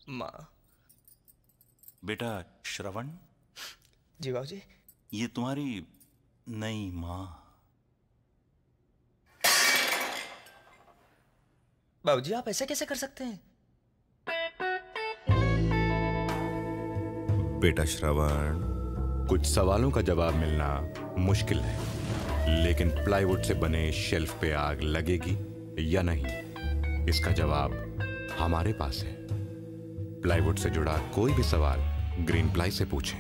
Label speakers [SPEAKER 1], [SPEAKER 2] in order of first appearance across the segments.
[SPEAKER 1] माँ।
[SPEAKER 2] बेटा श्रवण।
[SPEAKER 1] जी बाबूजी।
[SPEAKER 2] ये तुम्हारी नई माँ।
[SPEAKER 1] बाबूजी आप ऐसे कैसे कर सकते हैं?
[SPEAKER 3] बेटा श्रवण, कुछ सवालों का जवाब मिलना मुश्किल है, लेकिन प्लाईवुड से बने शेल्फ पे आग लगेगी या नहीं, इसका जवाब हमारे पास है। प्लाईवुड से जुड़ा कोई भी सवाल ग्रीन प्लाई से पूछें।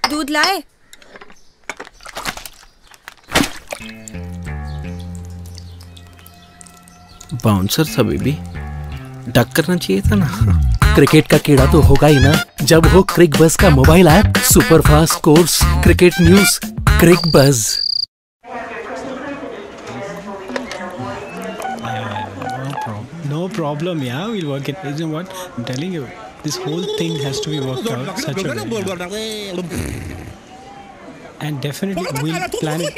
[SPEAKER 4] दूध लाए?
[SPEAKER 5] बाउंसर था बेबी, डक करना चाहिए था ना। क्रिकेट का कीड़ा तो होगा ही ना जब हो क्रिक बज का mobile app. Super fast course, cricket news, Cricbuzz.
[SPEAKER 6] No problem, yeah, we'll work it. You know what? I'm telling you, this whole thing has to be worked out such a way. And definitely we'll plan it.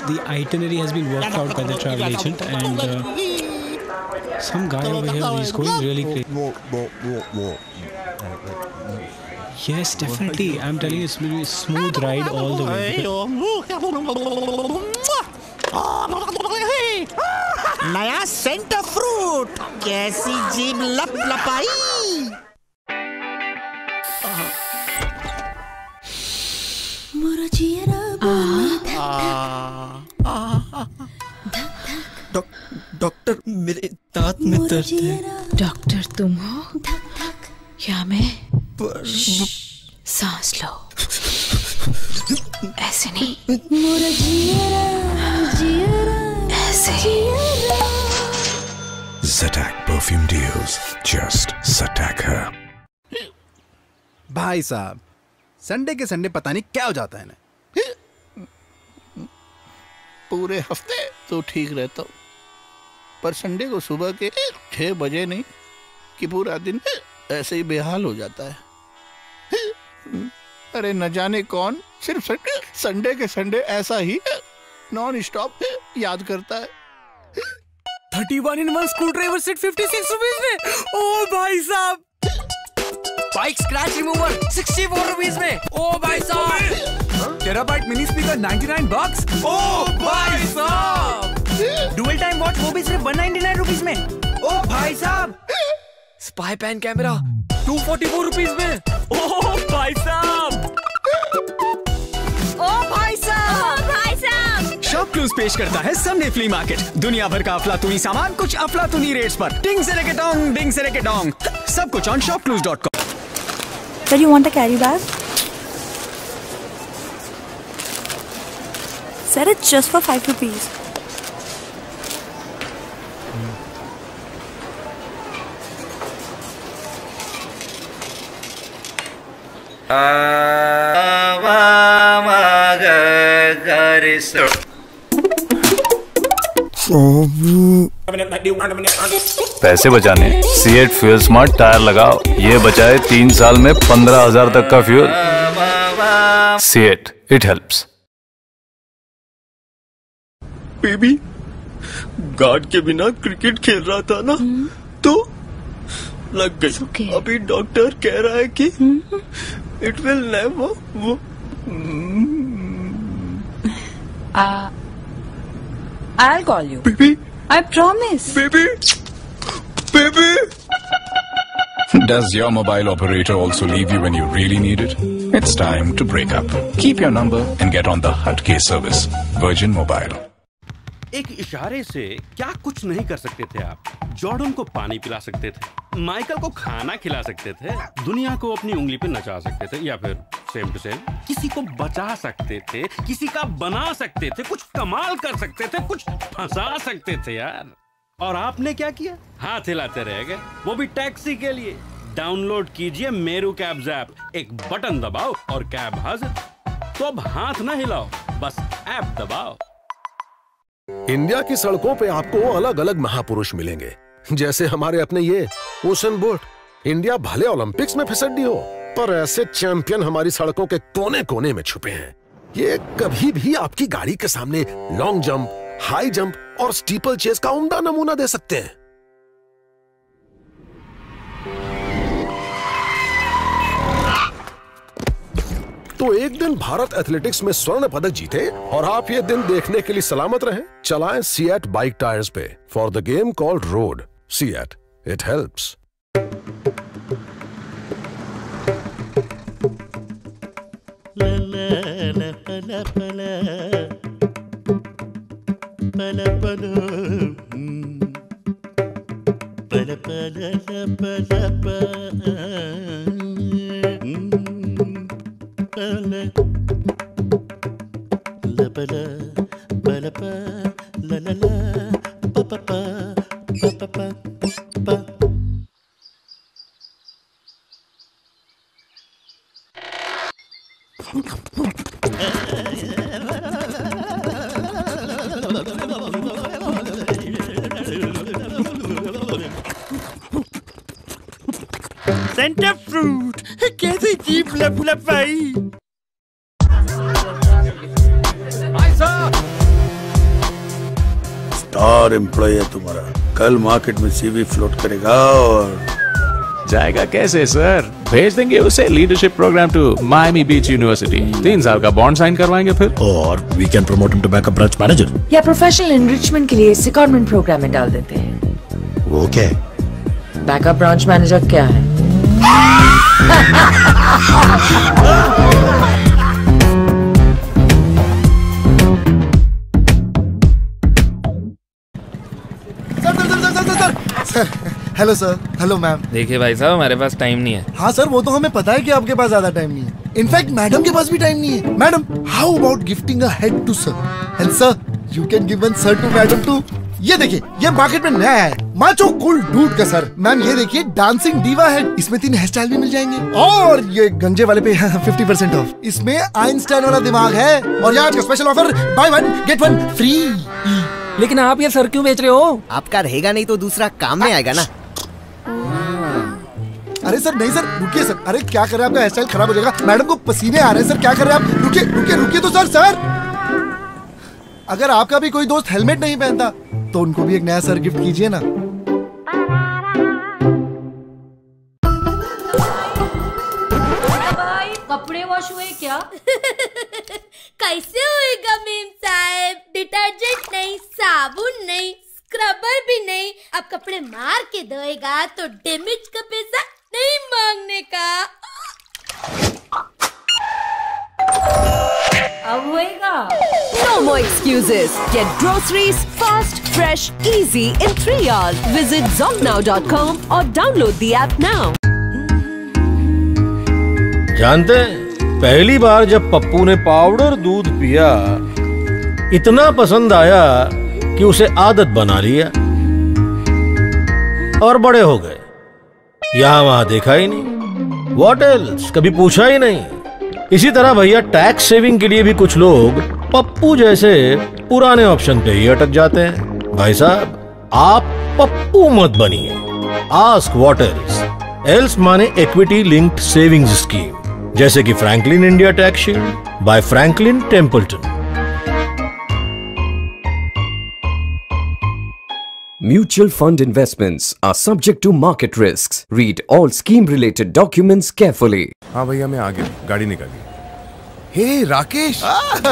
[SPEAKER 6] The itinerary has been worked out by the travel agent, and some guy over here is going really crazy. Yes, definitely. I'm telling you, it's been a smooth ride all the way.
[SPEAKER 7] नया centre fruit, कैसी जीभ लप लपाई।
[SPEAKER 1] Doctor मेरे दांत में दर्द है।
[SPEAKER 4] Doctor तुम हो या मैं? सांस लो, ऐसे नहीं, ऐसे।
[SPEAKER 8] Zatak perfume deals, just Zatak her.
[SPEAKER 9] भाई साहब, संडे के संडे पता नहीं क्या हो जाता है ना।
[SPEAKER 10] पूरे हफ्ते तो ठीक रहता हूँ, पर संडे को सुबह के 6 बजे नहीं कि पूरा दिन ऐसे ही बेहाल हो जाता है। अरे न जाने कौन सिर्फ संडे के संडे ऐसा ही नॉन स्टॉप याद करता है।
[SPEAKER 11] 31-in-1 screw driver set 56 rupees में। ओ भाई साहब। बाइक स्क्रैच रिमूवर 64 रुपीज में। ओ भाई साहब। टेराबाइट मिनी स्पीकर 99 बक्स। ओ भाई साहब। डुअल टाइम वॉच वो भी सिर्फ 199 रुपीज में। ओ भाई साहब। स्पाई पैन कैमरा 244 रुपीज में। ओ भाई साहब।
[SPEAKER 4] ओ भाई साहब।
[SPEAKER 12] शॉप क्लूज पेश करता है संडे फ्ली मार्केट। दुनिया भर का अफलातूनी सामान कुछ अफलातूनी रेट्स पर। टिंग से लेके डोंग, डिंग से लेके डोंग, सब कुछ on shopclues.com।
[SPEAKER 4] Sir, you want a carry bag? Sir, it's just for 5 rupees.
[SPEAKER 13] पैसे बचाने सीएट फ्यूल स्मार्ट टायर लगाओ, ये बचाए 3 साल में 15,000 तक का fuel. CEAT, it helps.
[SPEAKER 1] Baby, guard के बिना क्रिकेट खेल रहा था ना, तो लग गई। अभी डॉक्टर कह रहा है कि it will never.
[SPEAKER 4] I'll call you.
[SPEAKER 1] Baby.
[SPEAKER 4] I promise.
[SPEAKER 1] Baby. Baby.
[SPEAKER 8] Does your mobile operator also leave you when you really need it? It's time to break up. Keep your number and get on the Hutke service. Virgin Mobile.
[SPEAKER 14] एक इशारे से क्या कुछ नहीं कर सकते थे आप। जॉर्डन को पानी पिला सकते थे, माइकल को खाना खिला सकते थे, दुनिया को अपनी उंगली पे नचा सकते थे, या फिर सेम टू सेम किसी को बचा सकते थे, किसी का बना सकते थे, कुछ कमाल कर सकते थे, कुछ फंसा सकते थे यार। और आपने क्या किया? हाथ हिलाते रह गए, वो भी टैक्सी के लिए। डाउनलोड कीजिए मेरू कैब्स ऐप, एक बटन दबाओ और कैब हाजिर। तो अब हाथ ना हिलाओ, बस ऐप दबाओ।
[SPEAKER 15] इंडिया की सड़कों पे आपको अलग अलग महापुरुष मिलेंगे, जैसे हमारे अपने ये उसेन बोल्ट। इंडिया भले ओलंपिक्स में फिसड्डी हो, पर ऐसे चैंपियन हमारी सड़कों के कोने कोने में छुपे हैं। ये कभी भी आपकी गाड़ी के सामने लॉन्ग जंप, हाई जंप और स्टीपल चेस का उम्दा नमूना दे सकते हैं। तो एक दिन भारत एथलेटिक्स में स्वर्ण पदक जीते और आप ये दिन देखने के लिए सलामत रहें। चलाएं सिएट बाइक टायर्स पे for the game called road. CEAT, it helps.
[SPEAKER 16] Centre fruit कैसे जीप लपलपाई।
[SPEAKER 17] स्टार एम्प्लॉय है तुम्हारा, कल मार्केट में सीवी फ्लोट करेगा। और
[SPEAKER 13] जाएगा कैसे सर? भेज देंगे उसे leadership programme to Miami beach university. 3 साल का बॉन्ड साइन करवाएंगे फिर।
[SPEAKER 17] और we can promote him to backup branch manager
[SPEAKER 4] या प्रोफेशनल एनरिचमेंट के लिए सिक्योरमेंट प्रोग्राम में डाल देते हैं।
[SPEAKER 17] वो क्या है?
[SPEAKER 4] बैकअप ब्रांच मैनेजर क्या है?
[SPEAKER 18] Sir hello sir, hello ma'am.
[SPEAKER 5] देखिए भाई साहब, हमारे पास टाइम नहीं है।
[SPEAKER 18] हाँ सर, वो तो हमें पता है कि आपके पास ज्यादा टाइम नहीं है। इनफैक्ट मैडम के पास भी टाइम नहीं है। Madam, how about gifting a head to sir and sir you can give one sir to madam too. ये देखिए, ये मार्केट में नया है, माचो कूल डूड का सर। मैम ये देखिए, डांसिंग डीवा हेड, इसमें 3 हेयर स्टाइल भी मिल जाएंगे। और ये गंजे वाले पे 50% ऑफ। इसमें आइंस्टाइन वाला दिमाग है। और यहाँ का special offer, buy 1 get 1 free.
[SPEAKER 5] लेकिन आप ये सर क्यों बेच रहे हो?
[SPEAKER 19] आपका रहेगा नहीं तो दूसरा काम में आएगा ना।
[SPEAKER 18] अरे सर नहीं सर, रुकिए सर। अरे क्या कर रहे हैं, आपका हेयर स्टाइल खराब हो जाएगा। मैडम को पसीने आ रहे हैं सर, क्या कर रहे हैं आप? रुकिए रुकिए रुकिए तो सर। अगर आपका भी कोई दोस्त हेलमेट नहीं पहनता तो उनको भी एक नया सर गिफ्ट कीजिए ना।
[SPEAKER 20] कपड़े वॉश हुए क्या? कैसे होएगा मेम साहब? डिटर्जेंट नहीं, साबुन नहीं, स्क्रबर भी नहीं। अब कपड़े मार के धोएगा तो डैमेज का पैसा नहीं मांगने का। अब होएगा।
[SPEAKER 21] No more excuses. Get groceries fast, fresh, easy in 3 hours. Visit zomnow.com or download the app now.
[SPEAKER 22] जानते हैं, पहली बार जब पप्पू ने पाउडर दूध पिया, इतना पसंद आया कि उसे आदत बना लिया और बड़े हो गए। यहाँ वहां देखा ही नहीं, व्हाट एल्स कभी पूछा ही नहीं। इसी तरह भैया, टैक्स सेविंग के लिए भी कुछ लोग पप्पू जैसे पुराने ऑप्शन पे ही अटक जाते हैं। भाई साहब, आप पप्पू मत बनिए। आस्क व्हाट एल्स माने इक्विटी लिंक्ड सेविंग्स स्कीम, जैसे कि Franklin India tax shield by Franklin Templeton.
[SPEAKER 23] Mutual fund investments are subject to market risks. Read all scheme-related documents carefully.
[SPEAKER 3] हाँ भैया, मैं आ गया, गाड़ी निकाली। हे राकेश,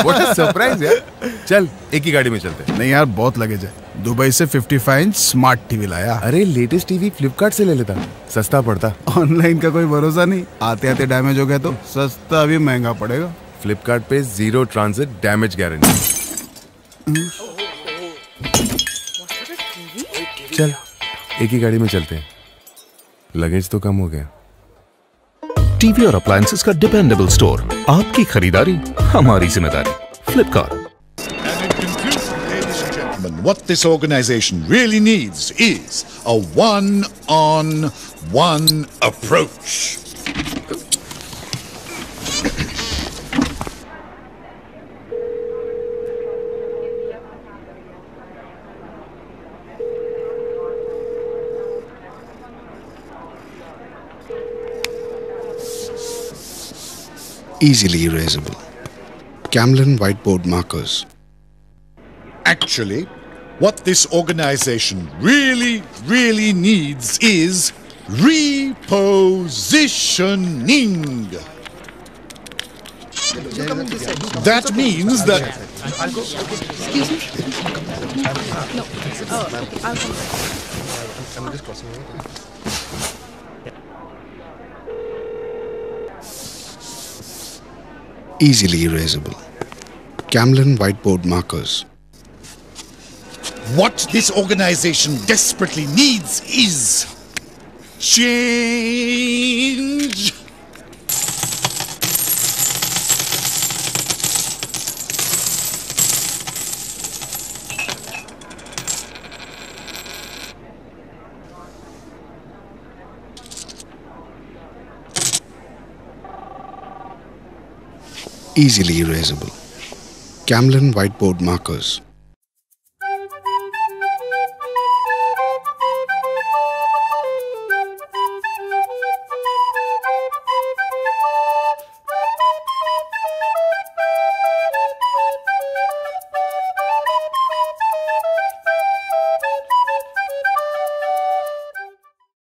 [SPEAKER 3] what a surprise यार। चल एक ही गाड़ी में चलते हैं।
[SPEAKER 9] नहीं यार, बहुत लगेज है। दुबई से 55 इंच स्मार्ट टीवी लाया।
[SPEAKER 3] अरे लेटेस्ट टीवी फ्लिपकार्ट से ले लेता, सस्ता पड़ता।
[SPEAKER 9] ऑनलाइन का कोई भरोसा नहीं, आते आते डैमेज हो गया तो सस्ता भी महंगा पड़ेगा।
[SPEAKER 3] फ्लिपकार्ट पे 0 ट्रांजिट डैमेज गारंटी। चल एक ही गाड़ी में चलते हैं, लगेज तो कम हो गया।
[SPEAKER 24] टीवी और अप्लायंसेस का डिपेंडेबल स्टोर, आपकी खरीदारी हमारी जिम्मेदारी। Flipkart.
[SPEAKER 25] What this organization really needs is a one-on-one approach.
[SPEAKER 26] Easily erasable. Camlin whiteboard markers.
[SPEAKER 25] Actually, What this organization really needs is repositioning. That means that...
[SPEAKER 4] Excuse me? No. Oh, okay. I'll come back.
[SPEAKER 9] I'm just crossing over.
[SPEAKER 2] Easily erasable. Camlin whiteboard markers.
[SPEAKER 25] What this organization desperately needs is change.
[SPEAKER 2] Easily erasable. Camlin whiteboard markers.